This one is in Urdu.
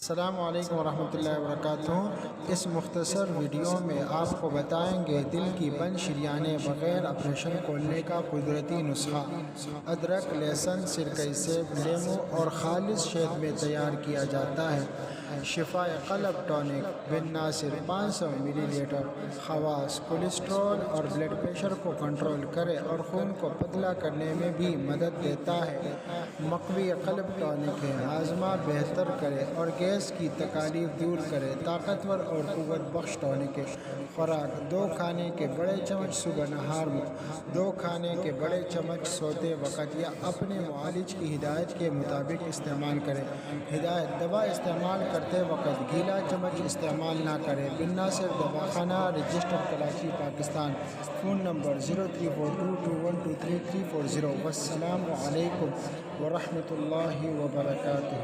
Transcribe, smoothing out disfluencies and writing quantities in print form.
السلام علیکم ورحمۃ اللہ وبرکاتہ۔ اس مختصر ویڈیو میں آپ کو بتائیں گے دل کی بند شریانیں بغیر آپریشن کھولنے کا قدرتی نسخہ۔ ادرک، لہسن، سرکہ سیب، لیمو اور خالص شہد میں تیار کیا جاتا ہے۔ شفائے قلب ٹونک بن ناصر 500 ملی لیٹر۔ خواص: کولیسٹرول اور بلڈ پریشر کو کنٹرول کرے اور خون کو پتلا کرنے میں بھی مدد دیتا ہے۔ مقوی قلب ٹونک ہے، ہاضمہ بہتر کرے اور گیس کی تکالیف دور کرے۔ طاقتور اور قوت بخش ٹونک ہے۔ خوراک: 2 کھانے کے بڑے چمچ صبح نہار میں، 2 کھانے کے بڑے چمچ سوتے وقت یا اپنے معالج کی ہدایت کے مطابق استعمال کریں۔ ہدایت: دوا استعمال کرتے وقت گیلا چمچ استعمال نہ کریں۔ Bin Nasir Dawakhana, registered, Karachi, Pakistan. Phone number 0342212340۔ والسلام علیکم ورحمۃ اللہ وبرکاتہ۔